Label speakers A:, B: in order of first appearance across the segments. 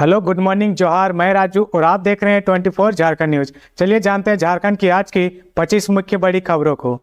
A: Hello, good morning, जोहार। मैं राजू और आप देख रहे हैं 24 झारखंड न्यूज। चलिए जानते हैं झारखंड की आज की 25 मुख्य बड़ी खबरों को।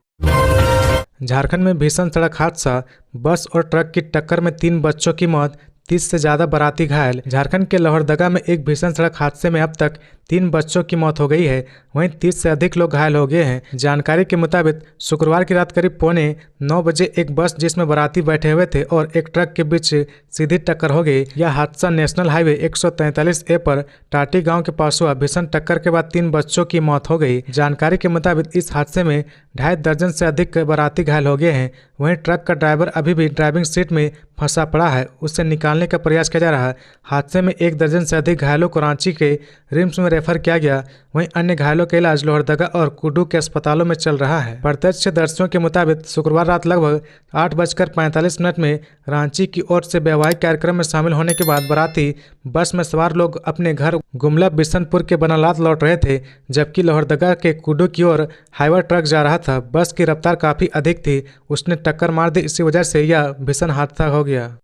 B: झारखंड में भीषण सड़क हादसा, बस और ट्रक की टक्कर में 3 बच्चों की मौत, 30 से ज्यादा बाराती घायल। झारखंड के लोहरदगा में एक भीषण सड़क हादसे में अब तक 3 बच्चों की मौत हो गई है, वहीं 30 से अधिक लोग घायल हो गए हैं। जानकारी के मुताबिक शुक्रवार की रात करीब 8:45 बजे एक बस जिसमें बाराती बैठे हुए थे और एक ट्रक के बीच सीधी टक्कर हो गई। यह हादसा नेशनल हाईवे 143A पर टाटी गांव के पास हुआ। भीषण टक्कर के बाद 3 बच्चों की मौत हो गई। जानकारी के मुताबिक इस हादसे में 2.5 दर्जन से अधिक बाराती घायल हो गए हैं। वहीं ट्रक का ड्राइवर अभी भी ड्राइविंग सीट में फंसा पड़ा है, उसे निकालने का प्रयास किया जा रहा है। हादसे में 1 दर्जन से अधिक घायलों को रांची के रिम्स में रेफर किया गया। वहीं अन्य घायलों का इलाज लोहरदगा और कुडू के अस्पतालों में चल रहा है। प्रत्यक्षदर्शियों के मुताबिक शुक्रवार रात लगभग 8:45 में रांची की ओर से वैवाहिक कार्यक्रम में शामिल होने के बाद बाराती बस में सवार लोग अपने घर गुमला बिशनपुर के बनालात लौट रहे थे, जबकि लोहरदगा के कुडू की ओर हाईवा ट्रक जा रहा था। बस की रफ्तार काफी अधिक थी, उसने टक्कर मार दी। इसी वजह से यह भीषण हादसा हो गया।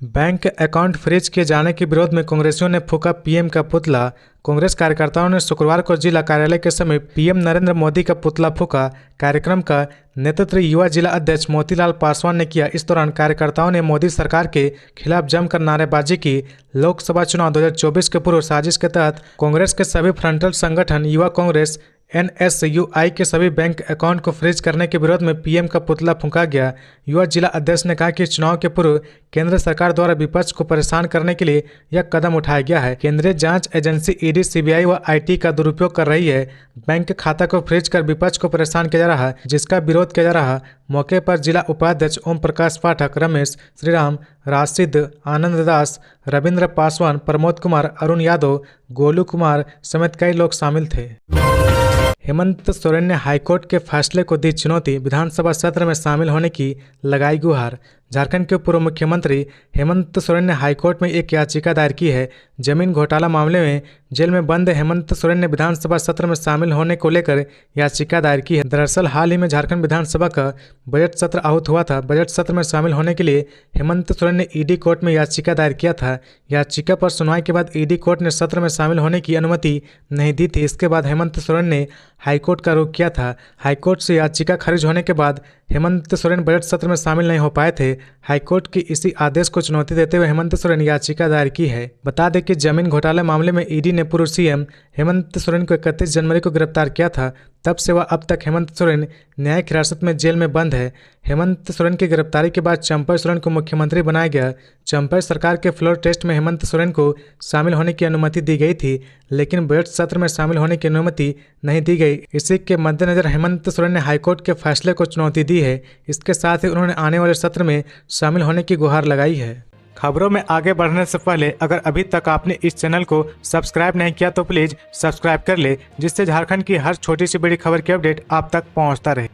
B: बैंक अकाउंट फ्रीज किए जाने के विरोध में कांग्रेसियों ने फूंका पीएम का पुतला। कांग्रेस कार्यकर्ताओं ने शुक्रवार को जिला कार्यालय के समीप पीएम नरेंद्र मोदी का पुतला फूंका। कार्यक्रम का नेतृत्व युवा जिला अध्यक्ष मोतीलाल पासवान ने किया। इस दौरान कार्यकर्ताओं ने मोदी सरकार के खिलाफ जमकर नारेबाजी की। लोकसभा चुनाव 2024 के पूर्व साजिश के तहत कांग्रेस के सभी फ्रंटल संगठन युवा कांग्रेस NSUI के सभी बैंक अकाउंट को फ्रीज करने के विरोध में पीएम का पुतला फूंका गया। युवा जिला अध्यक्ष ने कहा कि चुनाव के पूर्व केंद्र सरकार द्वारा विपक्ष को परेशान करने के लिए यह कदम उठाया गया है। केंद्रीय जांच एजेंसी ED, CBI व IT का दुरुपयोग कर रही है। बैंक खाता को फ्रीज कर विपक्ष को परेशान किया जा रहा है, जिसका विरोध किया जा रहा है। मौके पर जिला उपाध्यक्ष ओम प्रकाश पाठक, रमेश श्रीराम, राशिद, आनंद दास, रविंद्र पासवान, प्रमोद कुमार, अरुण यादव, गोलू कुमार समेत कई लोग शामिल थे। हेमंत सोरेन ने हाईकोर्ट के फैसले को दी चुनौती, विधानसभा सत्र में शामिल होने की लगाई गुहार। झारखंड के पूर्व मुख्यमंत्री हेमंत सोरेन ने हाईकोर्ट में एक याचिका दायर की है। जमीन घोटाला मामले में जेल में बंद हेमंत सोरेन ने विधानसभा सत्र में शामिल होने को लेकर याचिका दायर की है। दरअसल हाल ही में झारखंड विधानसभा का बजट सत्र आहूत हुआ था। बजट सत्र में शामिल होने के लिए हेमंत सोरेन ने ED कोर्ट में याचिका दायर किया था। याचिका पर सुनवाई के बाद ED कोर्ट ने सत्र में शामिल होने की अनुमति नहीं दी थी। इसके बाद हेमंत सोरेन ने हाईकोर्ट का रुख किया था। हाईकोर्ट से याचिका खारिज होने के बाद हेमंत सोरेन बजट सत्र में शामिल नहीं हो पाए थे। हाईकोर्ट के इसी आदेश को चुनौती देते हुए हेमंत सोरेन याचिका दायर की है। बता दें कि जमीन घोटाला मामले में ED ने पूर्व CM हेमंत सोरेन को 31 जनवरी को गिरफ्तार किया था। तब से वह अब तक हेमंत सोरेन न्यायिक हिरासत में जेल में बंद है। हेमंत सोरेन की गिरफ्तारी के बाद चंपई सोरेन को मुख्यमंत्री बनाया गया। चंपई सरकार के फ्लोर टेस्ट में हेमंत सोरेन को शामिल होने की अनुमति दी गई थी, लेकिन बजट सत्र में शामिल होने की अनुमति नहीं दी गई। इसी के मद्देनजर हेमंत सोरेन ने हाईकोर्ट के फैसले को चुनौती दी है। इसके साथ ही उन्होंने आने वाले सत्र में शामिल होने की गुहार लगाई है। खबरों में आगे बढ़ने से पहले अगर अभी तक आपने इस चैनल को सब्सक्राइब नहीं किया तो प्लीज सब्सक्राइब कर ले, जिससे झारखंड की हर छोटी सी बड़ी खबर की अपडेट आप तक पहुंचता रहे।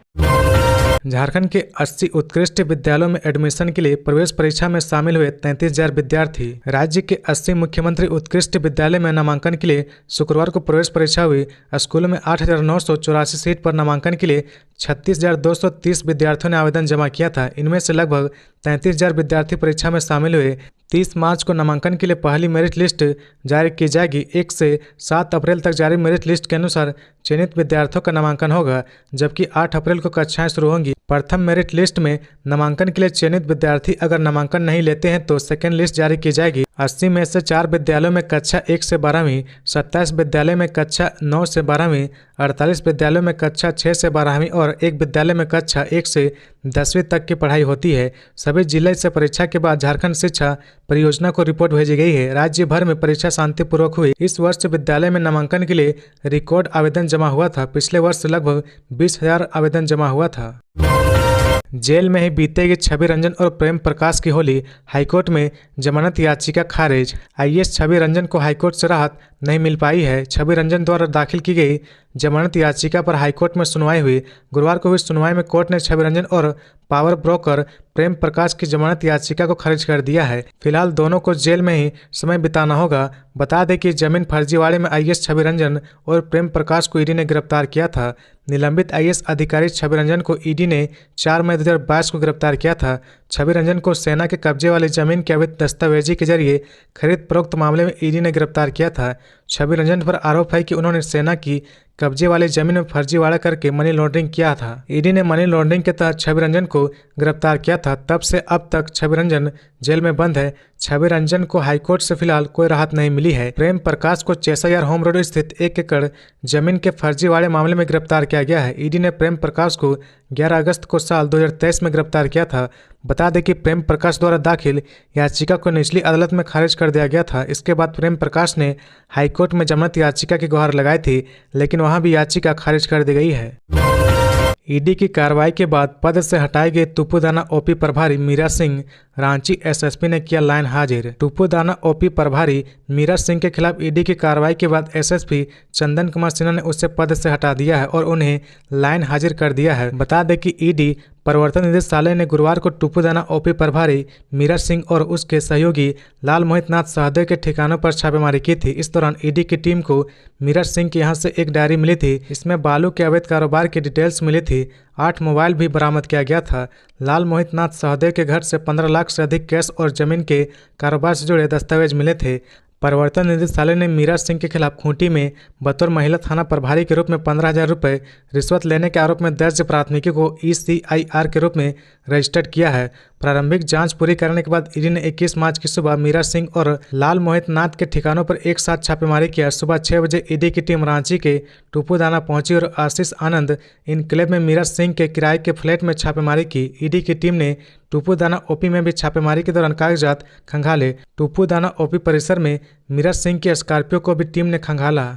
B: झारखंड के 80 उत्कृष्ट विद्यालयों में एडमिशन के लिए प्रवेश परीक्षा में शामिल हुए 33,000 विद्यार्थी। राज्य के 80 मुख्यमंत्री उत्कृष्ट विद्यालय में नामांकन के लिए शुक्रवार को प्रवेश परीक्षा हुई। स्कूलों में 8,984 सीट पर नामांकन के लिए 36,230 विद्यार्थियों ने आवेदन जमा किया था। इनमें से लगभग 33,000 विद्यार्थी परीक्षा में शामिल हुए। 30 मार्च को नामांकन के लिए पहली मेरिट लिस्ट जारी की जाएगी। 1 से 7 अप्रैल तक जारी मेरिट लिस्ट के अनुसार चयनित विद्यार्थियों का नामांकन होगा, जबकि 8 अप्रैल को कक्षाएं शुरू होंगी। प्रथम मेरिट लिस्ट में नामांकन के लिए चयनित विद्यार्थी अगर नामांकन नहीं लेते हैं तो सेकेंड लिस्ट जारी की जाएगी। 80 में से 4 विद्यालयों में कक्षा 1 से 12वीं, 27 विद्यालय में कक्षा 9 से 12वीं, 48 विद्यालयों में कक्षा 6 से 12वीं और 1 विद्यालय में कक्षा 1 से 10वीं तक की पढ़ाई होती है। सभी जिले से परीक्षा के बाद झारखंड शिक्षा परियोजना को रिपोर्ट भेजी गई है। राज्य भर में परीक्षा शांतिपूर्वक हुई। इस वर्ष विद्यालय में नामांकन के लिए रिकॉर्ड आवेदन जमा हुआ था। पिछले वर्ष लगभग 20,000 आवेदन जमा हुआ था। जेल में ही बीतेगी छवि रंजन और प्रेम प्रकाश की होली, हाईकोर्ट में जमानत याचिका खारिज। IAS छवि रंजन को हाईकोर्ट से राहत नहीं मिल पाई है। छवि रंजन द्वारा दाखिल की गई जमानत याचिका पर हाईकोर्ट में सुनवाई हुई। गुरुवार को हुई सुनवाई में कोर्ट ने छवि रंजन और पावर ब्रोकर प्रेम प्रकाश की जमानत याचिका को खारिज कर दिया है। फिलहाल दोनों को जेल में ही समय बिताना होगा। बता दें कि जमीन फर्जीवाड़े में IAS छवि रंजन और प्रेम प्रकाश को ED ने गिरफ्तार किया था। निलंबित IAS अधिकारी छवि रंजन को ED ने 4 मई 2022 को गिरफ्तार किया था। छवि रंजन को सेना के कब्जे वाली जमीन के अवैध दस्तावेजी के जरिए खरीद फरोख्त मामले में ईडी ने गिरफ्तार किया था। छवि रंजन पर आरोप है कि उन्होंने सेना की कब्जे वाली जमीन में फर्जीवाड़ा करके मनी लॉन्ड्रिंग किया था। ईडी ने मनी लॉन्ड्रिंग के तहत छवि रंजन को गिरफ्तार किया था। तब से अब तक छवि रंजन जेल में बंद है। छवि रंजन को हाईकोर्ट से फिलहाल कोई राहत नहीं मिली है। प्रेम प्रकाश को चेसायार होम रोड स्थित 1 एकड़ जमीन के फर्जीवाड़े मामले में गिरफ्तार किया गया है। ईडी ने प्रेम प्रकाश को 11 अगस्त को साल 2023 में गिरफ्तार किया था। बता दें कि प्रेम प्रकाश द्वारा दाखिल याचिका को निचली अदालत में खारिज कर दिया गया था। इसके बाद प्रेम प्रकाश ने हाईकोर्ट में जमानत याचिका की गुहार लगाई थी, लेकिन वहां भी याचिका खारिज कर दी गई है। ईडी की कार्रवाई के बाद पद से हटाए गए तुपुदाना ओपी प्रभारी मीरा सिंह रांची एसएसपी ने किया लाइन हाजिर। तुपुदाना ओपी प्रभारी मीरा सिंह के खिलाफ ईडी की कार्रवाई के बाद एसएसपी चंदन कुमार सिन्हा ने उसे पद से हटा दिया है और उन्हें लाइन हाजिर कर दिया है। बता दें कि ईडी प्रवर्तन निदेशालय ने गुरुवार को तुपुदाना ओपी प्रभारी मीरा सिंह और उसके सहयोगी लाल मोहित नाथ सहदेव के ठिकानों पर छापेमारी की थी। इस दौरान ईडी की टीम को मीरा सिंह के यहां से एक डायरी मिली थी। इसमें बालू के अवैध कारोबार की डिटेल्स मिली थी। 8 मोबाइल भी बरामद किया गया था। लाल मोहित नाथ सहदेव के घर से 15 लाख से अधिक कैश और जमीन के कारोबार से जुड़े दस्तावेज मिले थे। प्रवर्तन निदेशालय ने मीरा सिंह के खिलाफ खूंटी में बतौर महिला थाना प्रभारी के रूप में 15,000 रुपये रिश्वत लेने के आरोप में दर्ज प्राथमिकी को ECIR के रूप में रजिस्टर्ड किया है। प्रारंभिक जांच पूरी करने के बाद ईडी ने 21 मार्च की सुबह मीरा सिंह और लाल मोहित नाथ के ठिकानों पर एक साथ छापेमारी किया। सुबह 6 बजे ईडी की टीम रांची के तुपुदाना पहुंची और आशीष आनंद इनक्लेव में मीरा सिंह के किराए के फ्लैट में छापेमारी की। ईडी की टीम ने तुपुदाना ओपी में भी छापेमारी के दौरान कागजात खंगाले। तुपुदाना ओपी परिसर में मीरा सिंह की स्कॉर्पियो को भी टीम ने खंगाला।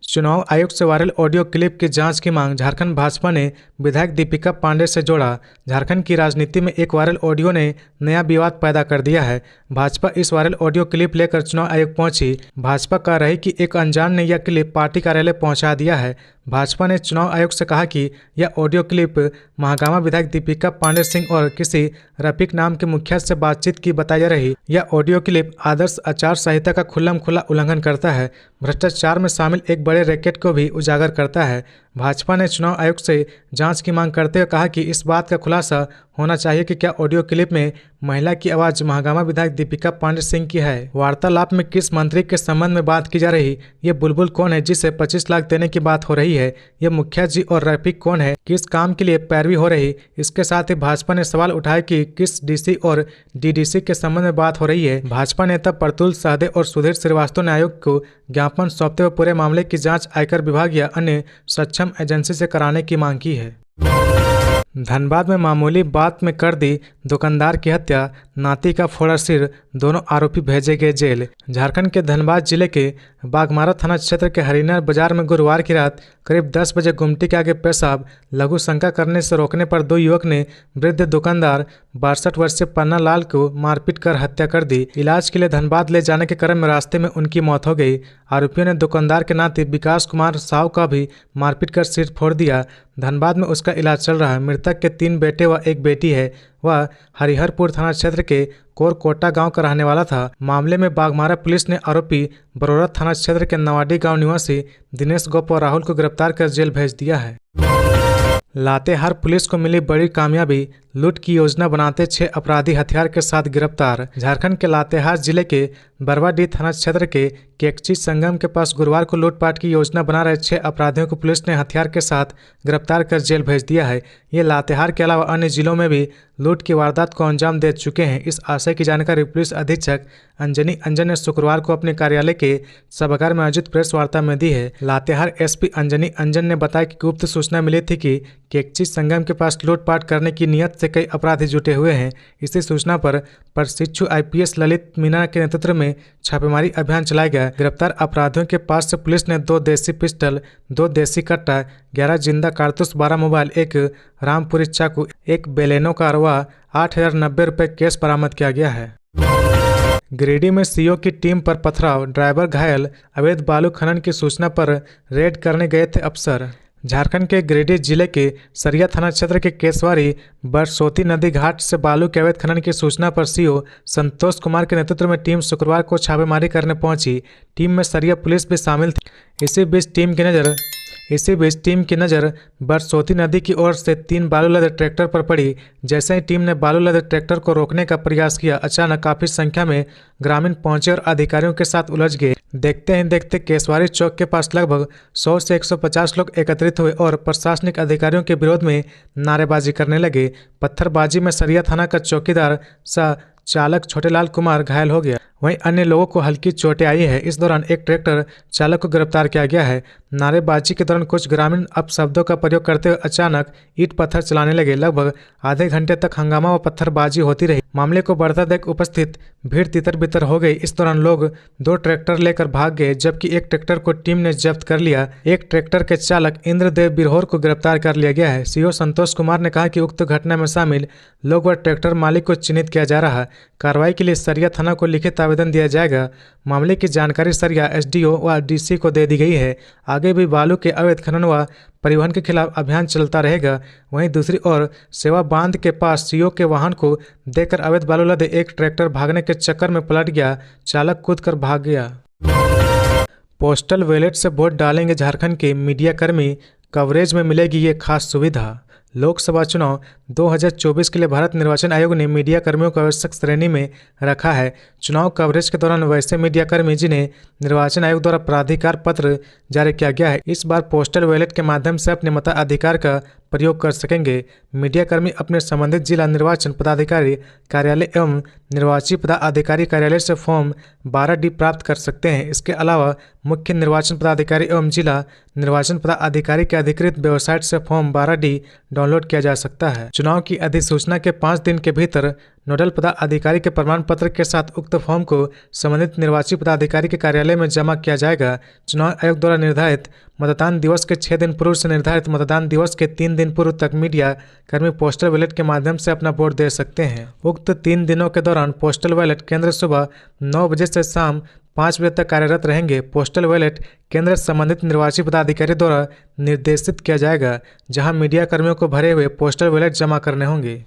B: चुनाव आयोग से वायरल ऑडियो क्लिप की जांच की मांग। झारखंड भाजपा ने विधायक दीपिका पांडे से जोड़ा। झारखंड की राजनीति में एक वायरल ऑडियो ने नया विवाद पैदा कर दिया है। भाजपा इस वायरल ऑडियो क्लिप लेकर चुनाव आयोग पहुंची। भाजपा कह रही कि एक अनजान ने यह क्लिप पार्टी कार्यालय पहुंचा दिया है। भाजपा ने चुनाव आयोग से कहा कि यह ऑडियो क्लिप महागामा विधायक दीपिका पांडे सिंह और किसी रफीक नाम के मुखिया से बातचीत की बताई जा रही। यह ऑडियो क्लिप आदर्श आचार संहिता का खुल्लम-खुल्ला उल्लंघन करता है। भ्रष्टाचार में शामिल एक बड़े रैकेट को भी उजागर करता है। भाजपा ने चुनाव आयोग से जांच की मांग करते हुए कहा कि इस बात का खुलासा होना चाहिए कि क्या ऑडियो क्लिप में महिला की आवाज महागामा विधायक दीपिका पांडे सिंह की है। वार्तालाप में किस मंत्री के संबंध में बात की जा रही, ये बुलबुल कौन है जिसे 25 लाख देने की बात हो रही है, ये मुखिया जी और रफीक कौन है, किस काम के लिए पैरवी हो रही। इसके साथ ही भाजपा ने सवाल उठाया कि किस डीसी और डीडीसी के संबंध में बात हो रही है। भाजपा नेता प्रतुल सहदेव और सुधीर श्रीवास्तव ने आयोग को ज्ञापन सौंपते हुए पूरे मामले की जांच आयकर विभाग या अन्य सक्षम एजेंसी से कराने की मांग की है। धनबाद में मामूली बात में कर दी दुकानदार की हत्या, नाती का फोड़ा सिर, दोनों आरोपी भेजे गए जेल। झारखंड के धनबाद जिले के बागमारा थाना क्षेत्र के हरिना बाजार में गुरुवार की रात करीब 10 बजे गुमटी के आगे पेशाब लघु शंका करने से रोकने पर 2 युवक ने वृद्ध दुकानदार 62 वर्षीय पन्ना लाल को मारपीट कर हत्या कर दी। इलाज के लिए धनबाद ले जाने के क्रम में रास्ते में उनकी मौत हो गई। आरोपियों ने दुकानदार के नाते विकास कुमार साहू का भी मारपीट कर सिर फोड़ दिया। धनबाद में उसका इलाज चल रहा है। मृतक के 3 बेटे व 1 बेटी है। वह हरिहरपुर थाना क्षेत्र के कोरकोटा गांव का रहने वाला था। मामले में बागमारा पुलिस ने आरोपी बरोरा थाना क्षेत्र के नवाडी गांव निवासी दिनेश गोप और राहुल को गिरफ्तार कर जेल भेज दिया है। लातेहार पुलिस को मिली बड़ी कामयाबी, लूट की योजना बनाते 6 अपराधी हथियार के साथ गिरफ्तार। झारखंड के लातेहार जिले के बरवाडीह थाना क्षेत्र के केकची संगम के पास गुरुवार को लूटपाट की योजना बना रहे 6 अपराधियों को पुलिस ने हथियार के साथ गिरफ्तार कर जेल भेज दिया है। ये लातेहार के अलावा अन्य जिलों में भी लूट की वारदात को अंजाम दे चुके हैं। इस आशय की जानकारी पुलिस अधीक्षक अंजनी अंजन ने शुक्रवार को अपने कार्यालय के सभागार में आयोजित प्रेस वार्ता में दी है। लातेहार एसपी अंजनी अंजन ने बताया कि गुप्त सूचना मिली थी कि केकची संगम के पास लूटपाट करने की नियत से कई अपराधी जुटे हुए हैं। इसी सूचना पर प्रशिक्षु IPS ललित मीना के नेतृत्व में छापेमारी अभियान चलाया गया। गिरफ्तार अपराधियों के पास से पुलिस ने 2 देसी पिस्टल, 2 देसी कट्टा, 11 जिंदा कारतूस, 12 मोबाइल, 1 रामपुरी चाकू, 1 बेलेनो कार व 8,090 रुपये कैश बरामद किया गया है। गिरिडीह में सीओ की टीम पर पथराव, ड्राइवर घायल। अवैध बालू खनन की सूचना पर रेड करने गए थे अफसर। झारखंड के गिरिडीह जिले के सरिया थाना क्षेत्र के केसवारी बरसोती नदी घाट से बालू के अवैध खनन की सूचना पर सीओ संतोष कुमार के नेतृत्व में टीम शुक्रवार को छापेमारी करने पहुंची। टीम में सरिया पुलिस भी शामिल थी। इसी बीच टीम की नज़र इसी बीच टीम की नज़र बरसोती नदी की ओर से 3 बालू लदे ट्रैक्टर पर पड़ी। जैसे ही टीम ने बालू लदे ट्रैक्टर को रोकने का प्रयास किया, अचानक काफ़ी संख्या में ग्रामीण पहुंचे और अधिकारियों के साथ उलझ गए। देखते ही देखते केसवारी चौक के पास लगभग 100 से 150 लोग एकत्रित हुए और प्रशासनिक अधिकारियों के विरोध में नारेबाजी करने लगे। पत्थरबाजी में सरिया थाना का चौकीदार सह चालक छोटेलाल कुमार घायल हो गया, वहीं अन्य लोगों को हल्की चोटें आई है। इस दौरान एक ट्रैक्टर चालक को गिरफ्तार किया गया है। नारेबाजी के दौरान कुछ ग्रामीण अपशब्दों का प्रयोग करते हुए अचानक ईंट पत्थर चलाने लगे। लगभग आधे घंटे तक हंगामा व पत्थरबाजी होती रही। मामले को बढ़ता देख उपस्थित भीड़ तितर बितर हो गई। इस दौरान लोग 2 ट्रैक्टर लेकर भाग गए, जबकि एक ट्रैक्टर को टीम ने जब्त कर लिया। एक ट्रैक्टर के चालक इंद्रदेव बिरहोर को गिरफ्तार कर लिया गया है। सीओ संतोष कुमार ने कहा कि उक्त घटना में शामिल लोग व ट्रैक्टर मालिक को चिन्हित किया जा रहा है। कार्रवाई के लिए सरिया थाना को लिखित आवेदन दिया जाएगा। मामले की जानकारी सरिया एसडीओ व डीसी को दे दी गई है। आगे भी बालू के अवैध खनन व परिवहन के खिलाफ अभियान चलता रहेगा। वहीं दूसरी ओर सेवा बांध के पास सीओ के वाहन को देखकर अवैध बालू लदे एक ट्रैक्टर भागने के चक्कर में पलट गया। चालक कूदकर भाग गया। पोस्टल बैलेट से वोट डालेंगे झारखंड के मीडियाकर्मी, कवरेज में मिलेगी ये खास सुविधा। लोकसभा चुनाव 2024 के लिए भारत निर्वाचन आयोग ने मीडिया कर्मियों को आवश्यक श्रेणी में रखा है। चुनाव कवरेज के दौरान वैसे मीडिया कर्मी जिन्हें निर्वाचन आयोग द्वारा प्राधिकार पत्र जारी किया गया है, इस बार पोस्टल बैलेट के माध्यम से अपने मताधिकार का प्रयोग कर सकेंगे। मीडिया कर्मी अपने संबंधित जिला निर्वाचन पदाधिकारी कार्यालय एवं निर्वाची पदाधिकारी कार्यालय से फॉर्म 12D प्राप्त कर सकते हैं। इसके अलावा मुख्य निर्वाचन पदाधिकारी एवं जिला निर्वाचन पदाधिकारी के अधिकृत वेबसाइट से फॉर्म 12D डाउनलोड किया जा सकता है। चुनाव की अधिसूचना के 5 दिन के भीतर नोडल पदाधिकारी के प्रमाण पत्र के साथ उक्त फॉर्म को संबंधित निर्वाची पदाधिकारी के कार्यालय में जमा किया जाएगा। चुनाव आयोग द्वारा निर्धारित मतदान दिवस के 6 दिन पूर्व से निर्धारित मतदान दिवस के 3 दिन पूर्व तक मीडिया कर्मी पोस्टल बैलेट के माध्यम से अपना वोट दे सकते हैं। उक्त 3 दिनों के दौरान पोस्टल बैलेट केंद्र सुबह 9 बजे से शाम 5 बजे तक कार्यरत रहेंगे। पोस्टल बैलेट केंद्र संबंधित निर्वाची पदाधिकारी द्वारा निर्देशित किया जाएगा, जहां मीडिया कर्मियों को भरे हुए पोस्टल बैलेट जमा करने होंगे।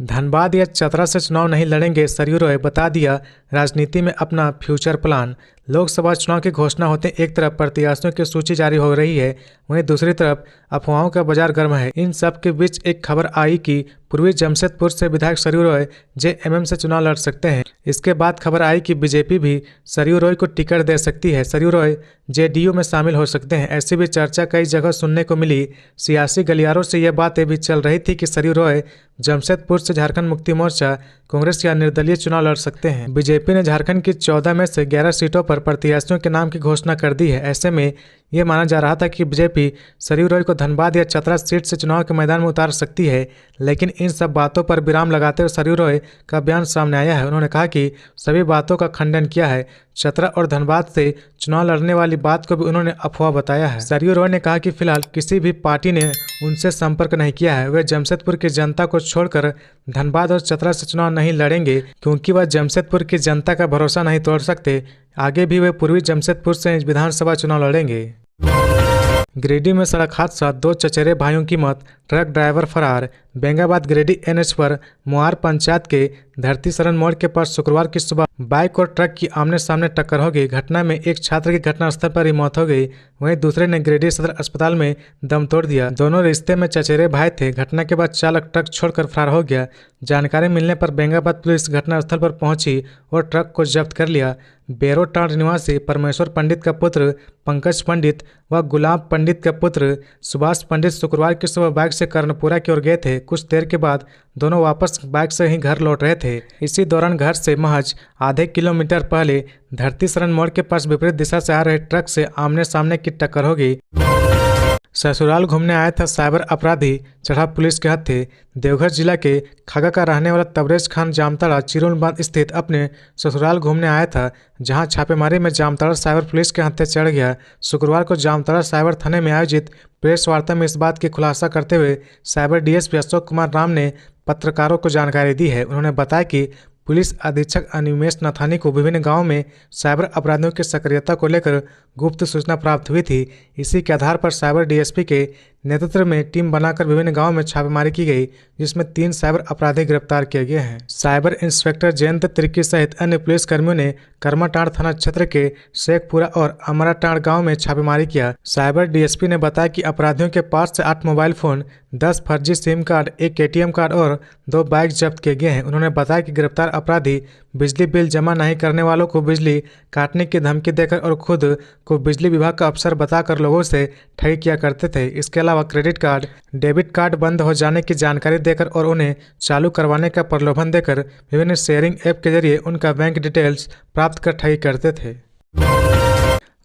B: धनबाद या चतरा से चुनाव नहीं लड़ेंगे सरयू रॉय, बता दिया राजनीति में अपना फ्यूचर प्लान। लोकसभा चुनाव की घोषणा होते एक तरफ प्रत्याशियों की सूची जारी हो रही है, वहीं दूसरी तरफ अफवाहों का बाजार गर्म है। इन सब के बीच एक खबर आई कि पूर्वी जमशेदपुर से विधायक सरयू रॉय जेएमएम से चुनाव लड़ सकते हैं। इसके बाद खबर आई कि बीजेपी भी सरयू रॉय को टिकट दे सकती है। सरयू रॉय जेडीयू में शामिल हो सकते हैं। ऐसी भी चर्चा कई जगह सुनने को मिली। सियासी गलियारों से यह बातें भी चल रही थी कि सरयू रॉय जमशेदपुर से झारखंड मुक्ति मोर्चा, कांग्रेस या निर्दलीय चुनाव लड़ सकते हैं। बीजेपी ने झारखंड की 14 में से 11 सीटों पर प्रत्याशियों के नाम की घोषणा कर दी है। ऐसे में यह माना जा रहा था कि बीजेपी सरयू रॉय को धनबाद या चतरा सीट से चुनाव के मैदान में उतार सकती है, लेकिन इन सब बातों पर विराम लगाते हुए सरयू रॉय का बयान सामने आया है। उन्होंने कहा कि सभी बातों का खंडन किया है। चतरा और धनबाद से चुनाव लड़ने वाली बात को भी उन्होंने अफवाह बताया है। सरयू रॉय ने कहा कि फिलहाल किसी भी पार्टी ने उनसे संपर्क नहीं किया है। वे जमशेदपुर की जनता को छोड़कर धनबाद और चतरा से चुनाव नहीं लड़ेंगे, क्योंकि वह जमशेदपुर की जनता का भरोसा नहीं तोड़ सकते। आगे भी वे पूर्वी जमशेदपुर से विधानसभा चुनाव लड़ेंगे। गिरिडीह में सड़क हादसा, 2 चचेरे भाइयों की मौत, ट्रक ड्राइवर फरार। बेंगाबाद गिरिडीह एनएच पर मुहार पंचायत के धरती शरण मोड़ के पास शुक्रवार की सुबह बाइक और ट्रक की आमने सामने टक्कर हो गई। घटना में एक छात्र की घटनास्थल पर ही मौत हो गई, वहीं दूसरे ने गिरिडीह सदर अस्पताल में दम तोड़ दिया। दोनों रिश्ते में चचेरे भाई थे। घटना के बाद चालक ट्रक छोड़कर फरार हो गया। जानकारी मिलने पर बेंगाबाद पुलिस घटनास्थल पर पहुंची और ट्रक को जब्त कर लिया। बेरोटांड निवासी परमेश्वर पंडित का पुत्र पंकज पंडित व गुलाब पंडित का पुत्र सुभाष पंडित शुक्रवार की सुबह बाइक से कर्णपुरा की ओर गए थे। कुछ देर के बाद दोनों वापस बाइक से ही घर लौट रहे थे। इसी दौरान घर से महज आधे किलोमीटर पहले धरती शरण मोड़ के पास विपरीत दिशा से आ रहे ट्रक से आमने सामने की टक्कर हो गई। ससुराल घूमने आया था साइबर अपराधी, चढ़ा पुलिस के हत्थे। देवघर जिला के खागा का रहने वाला तबरेज खान जामताड़ा चिरोल बांध स्थित अपने ससुराल घूमने आया था, जहां छापेमारी में जामताड़ा साइबर पुलिस के हत्थे चढ़ गया। शुक्रवार को जामताड़ा साइबर थाने में आयोजित प्रेस वार्ता में इस बात की खुलासा करते हुए साइबर डीएसपी अशोक कुमार राम ने पत्रकारों को जानकारी दी है। उन्होंने बताया कि पुलिस अधीक्षक अनिमेश नथानी को विभिन्न गांवों में साइबर अपराधियों की सक्रियता को लेकर गुप्त सूचना प्राप्त हुई थी। इसी के आधार पर साइबर डीएसपी के नेतृत्व में टीम बनाकर विभिन्न गांवों में छापेमारी की गई, जिसमें 3 साइबर अपराधी गिरफ्तार किए गए हैं। साइबर इंस्पेक्टर जयंत तिर्की सहित अन्य पुलिसकर्मियों ने करमाटांड़ थाना क्षेत्र के शेखपुरा और अमराटांड़ गांव में छापेमारी किया। साइबर डीएसपी ने बताया कि अपराधियों के पास से 8 मोबाइल फोन, 10 फर्जी सिम कार्ड, 1 एटीएम कार्ड और 2 बाइक जब्त किए गए हैं। उन्होंने बताया कि गिरफ्तार अपराधी बिजली बिल जमा नहीं करने वालों को बिजली काटने की धमकी देकर और खुद को बिजली विभाग का अफसर बताकर लोगों से ठगी किया करते थे। इसके अलावा क्रेडिट कार्ड, डेबिट कार्ड बंद हो जाने की जानकारी देकर और उन्हें चालू करवाने का प्रलोभन देकर विभिन्न शेयरिंग ऐप के जरिए उनका बैंक डिटेल्स प्राप्त कर ठगी करते थे।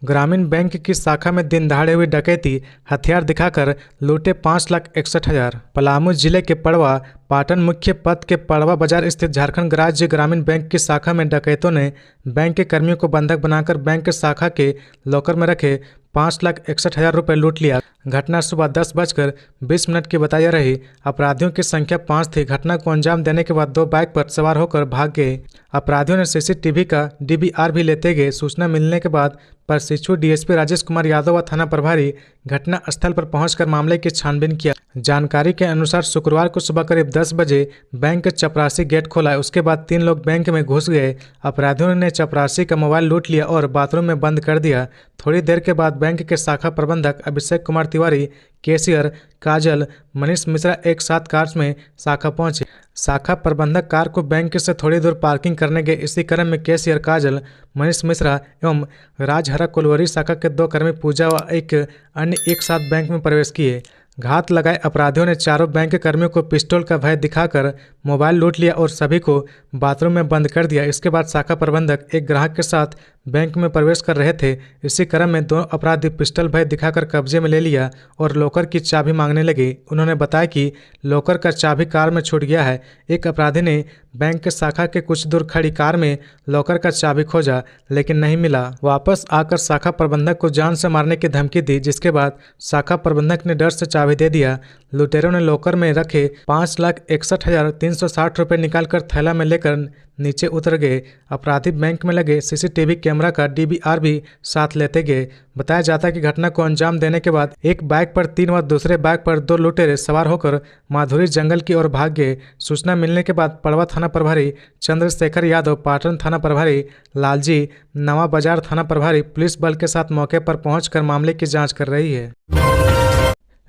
B: ग्रामीण बैंक की शाखा में दिन दहाड़े हुई डकैती, हथियार दिखाकर लूटे 5,61,000। पलामू जिले के पड़वा पाटन मुख्य पथ के पड़वा बाजार स्थित झारखंड राज्य ग्रामीण बैंक की शाखा में डकैतों ने बैंक के कर्मियों को बंधक बनाकर बैंक के शाखा के लॉकर में रखे 5,61,000 रुपये लूट लिया। घटना सुबह 10:20 की बताई जा रही। अपराधियों की संख्या 5 थी। घटना को अंजाम देने के बाद 2 बाइक पर सवार होकर भाग गए। अपराधियों ने सीसीटीवी का डीवीआर भी लेते गए। सूचना मिलने के बाद प्रशिक्षु डीएसपी राजेश कुमार यादव व थाना प्रभारी घटना स्थल पर पहुंचकर मामले की छानबीन किया। जानकारी के अनुसार शुक्रवार को सुबह करीब 10 बजे बैंक के चपरासी गेट खोला। उसके बाद 3 लोग बैंक में घुस गए। अपराधियों ने चपरासी का मोबाइल लूट लिया और बाथरूम में बंद कर दिया। थोड़ी देर के बाद बैंक के शाखा प्रबंधक अभिषेक कुमार तिवारी, कैशियर काजल, मनीष मिश्रा एक साथ कार में शाखा पहुंचे। शाखा प्रबंधक कार को बैंक से थोड़ी दूर पार्किंग करने गए। इसी क्रम में कैशियर काजल, मनीष मिश्रा एवं राजहरा कोलवरी शाखा के 2 कर्मी पूजा व एक अन्य एक साथ बैंक में प्रवेश किए। घात लगाए अपराधियों ने चारों बैंक कर्मियों को पिस्टल का भय दिखाकर मोबाइल लूट लिया और सभी को बाथरूम में बंद कर दिया। इसके बाद शाखा प्रबंधक एक ग्राहक के साथ बैंक में प्रवेश कर रहे थे। इसी क्रम में 2 अपराधी पिस्टल भय दिखाकर कब्जे में ले लिया और लॉकर की चाबी मांगने लगे। उन्होंने बताया कि लॉकर का चाबी कार में छूट गया है। एक अपराधी ने बैंक के शाखा के कुछ दूर खड़ी कार में लॉकर का चाबी खोजा लेकिन नहीं मिला। वापस आकर शाखा प्रबंधक को जान से मारने की धमकी दी, जिसके बाद शाखा प्रबंधक ने डर से चाबी दे दिया। लुटेरों ने लॉकर में रखे 5,61,360 रुपये निकालकर थैला में लेकर नीचे उतर गए। अपराधी बैंक में लगे सीसीटीवी कैमरा का डीवीआर भी साथ लेते गए। बताया जाता है कि घटना को अंजाम देने के बाद एक बाइक पर 3 व दूसरे बाइक पर 2 लुटेरे सवार होकर माधुरी जंगल की ओर भाग गए। सूचना मिलने के बाद पड़वा थाना प्रभारी चंद्रशेखर यादव, पाटन थाना प्रभारी लालजी, नवा बाजार थाना प्रभारी पुलिस बल के साथ मौके पर पहुंचकर मामले की जांच कर रही है।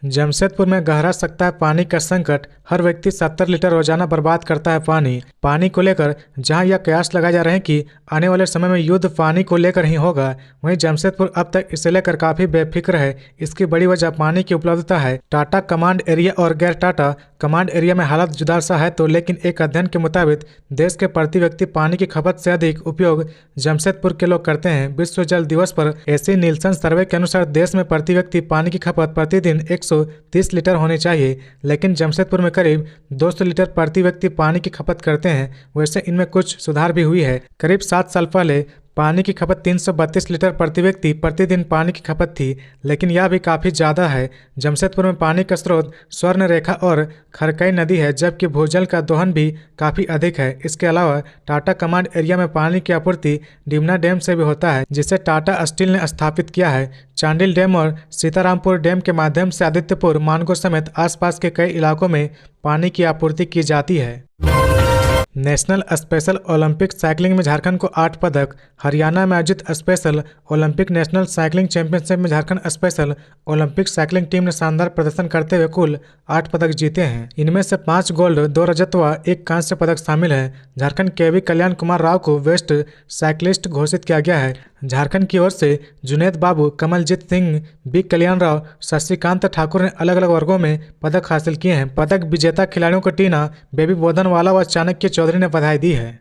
B: जमशेदपुर में गहरा सकता है पानी का संकट। हर व्यक्ति 70 लीटर रोजाना बर्बाद करता है पानी को लेकर जहां यह कयास लगाए जा रहे हैं कि आने वाले समय में युद्ध पानी को लेकर ही होगा, वहीं जमशेदपुर अब तक इसे लेकर काफी बेफिक्र है। इसकी बड़ी वजह पानी की उपलब्धता है। टाटा कमांड एरिया और गैर टाटा कमांड एरिया में हालत जुदा सा है तो, लेकिन एक अध्ययन के मुताबिक देश के प्रति व्यक्ति पानी की खपत से अधिक उपयोग जमशेदपुर के लोग करते हैं। विश्व जल दिवस पर एसी नीलसन सर्वे के अनुसार देश में प्रति व्यक्ति पानी की खपत प्रतिदिन 130 लीटर होनी चाहिए, लेकिन जमशेदपुर में करीब 200 लीटर प्रति व्यक्ति पानी की खपत करते हैं। वैसे इनमें कुछ सुधार भी हुई है। करीब 7 साल पहले पानी की खपत 332 लीटर प्रति व्यक्ति प्रतिदिन पानी की खपत थी, लेकिन यह भी काफ़ी ज़्यादा है। जमशेदपुर में पानी का स्रोत स्वर्ण रेखा और खरकई नदी है, जबकि भूजल का दोहन भी काफ़ी अधिक है। इसके अलावा टाटा कमांड एरिया में पानी की आपूर्ति डिमना डैम से भी होता है, जिसे टाटा स्टील ने स्थापित किया है। चांडिल डैम और सीतारामपुर डैम के माध्यम से आदित्यपुर, मानगो समेत आसपास के कई इलाकों में पानी की आपूर्ति की जाती है। नेशनल स्पेशल ओलंपिक साइकिलिंग में झारखंड को 8 पदक। हरियाणा में आयोजित special Olympic national cycling championship में Jharkhand special Olympic cycling team ने शानदार प्रदर्शन करते हुए कुल 8 पदक जीते हैं। इनमें से 5 गोल्ड, 2 रजत व 1 कांस्य पदक शामिल है। झारखंड के वी कल्याण कुमार राव को बेस्ट साइकिलिस्ट घोषित किया गया है। झारखंड की ओर से जुनेद बाबू, कमलजीत सिंह, बी कल्याण राव, शशिकांत ठाकुर ने अलग अलग वर्गों में पदक हासिल किए हैं। पदक विजेता खिलाड़ियों को टीना, बेबी बोधनवाला व चाणक्य चौधरी ने बधाई दी है।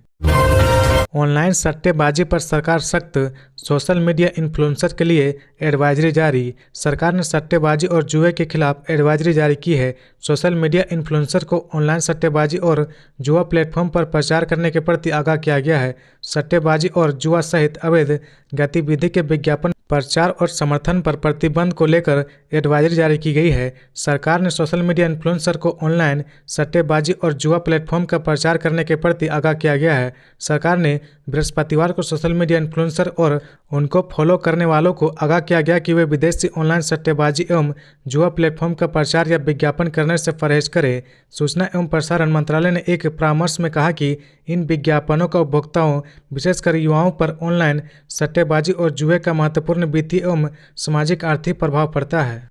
B: ऑनलाइन सट्टेबाजी पर सरकार सख्त, सोशल मीडिया इन्फ्लुएंसर के लिए एडवाइजरी जारी। सरकार ने सट्टेबाजी और जुए के खिलाफ एडवाइजरी जारी की है। सोशल मीडिया इन्फ्लुएंसर को ऑनलाइन सट्टेबाजी और जुआ प्लेटफॉर्म पर प्रचार करने के प्रति आगाह किया गया है। सट्टेबाजी और जुआ सहित अवैध गतिविधि के विज्ञापन प्रचार और समर्थन पर प्रतिबंध को लेकर एडवाइजरी जारी की गई है। सरकार ने सोशल मीडिया इन्फ्लुएंसर को ऑनलाइन सट्टेबाजी और जुआ प्लेटफॉर्म का प्रचार करने के प्रति आगाह किया गया है। सरकार ने बृहस्पतिवार को सोशल मीडिया इन्फ्लुएंसर और उनको फॉलो करने वालों को आगाह किया गया कि वे विदेशी ऑनलाइन सट्टेबाजी एवं जुआ प्लेटफॉर्म का प्रचार या विज्ञापन करने से परहेज करें। सूचना एवं प्रसारण मंत्रालय ने एक परामर्श में कहा कि इन विज्ञापनों का उपभोक्ताओं विशेषकर युवाओं पर ऑनलाइन सट्टेबाजी और जुए का महत्वपूर्ण वित्तीय एवं सामाजिक आर्थिक प्रभाव पड़ता है।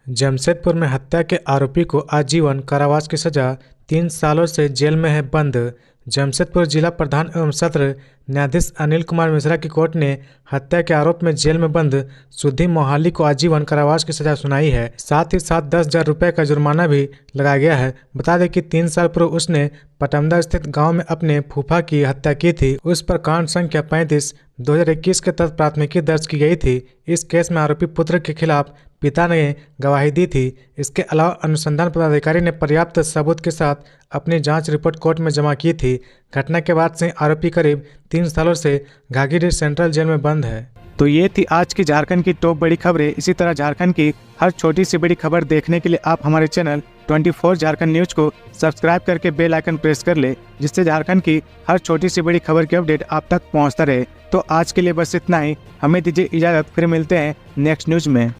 B: जमशेदपुर में हत्या के आरोपी को आजीवन कारावास की सजा, 3 सालों से जेल में है बंद। जमशेदपुर जिला प्रधान एवं सत्र न्यायाधीश अनिल कुमार मिश्रा की कोर्ट ने हत्या के आरोप में जेल में बंद सुधी मोहाली को आजीवन कारावास की सजा सुनाई है। साथ ही साथ 10,000 रुपये का जुर्माना भी लगाया गया है। बता दें कि 3 साल पूर्व उसने पटमदा स्थित गांव में अपने फूफा की हत्या की थी। उस पर कांड संख्या 35 2021 के तहत प्राथमिकी दर्ज की गई थी। इस केस में आरोपी पुत्र के खिलाफ पिता ने गवाही दी थी। इसके अलावा अनुसंधान पदाधिकारी ने पर्याप्त सबूत के साथ अपनी जांच रिपोर्ट कोर्ट में जमा की थी। घटना के बाद से आरोपी करीब 3 सालों से घाघीडीह सेंट्रल जेल में बंद है।
A: तो ये थी आज की झारखंड की टॉप बड़ी खबरें। इसी तरह झारखंड की हर छोटी सी बड़ी खबर देखने के लिए आप हमारे चैनल 24 झारखंड न्यूज को सब्सक्राइब करके बेल आइकन प्रेस कर ले, जिससे झारखंड की हर छोटी सी बड़ी खबर की अपडेट आप तक पहुंचता रहे। तो आज के लिए बस इतना ही। हमें दीजिए इजाजत, फिर मिलते हैं नेक्स्ट न्यूज में।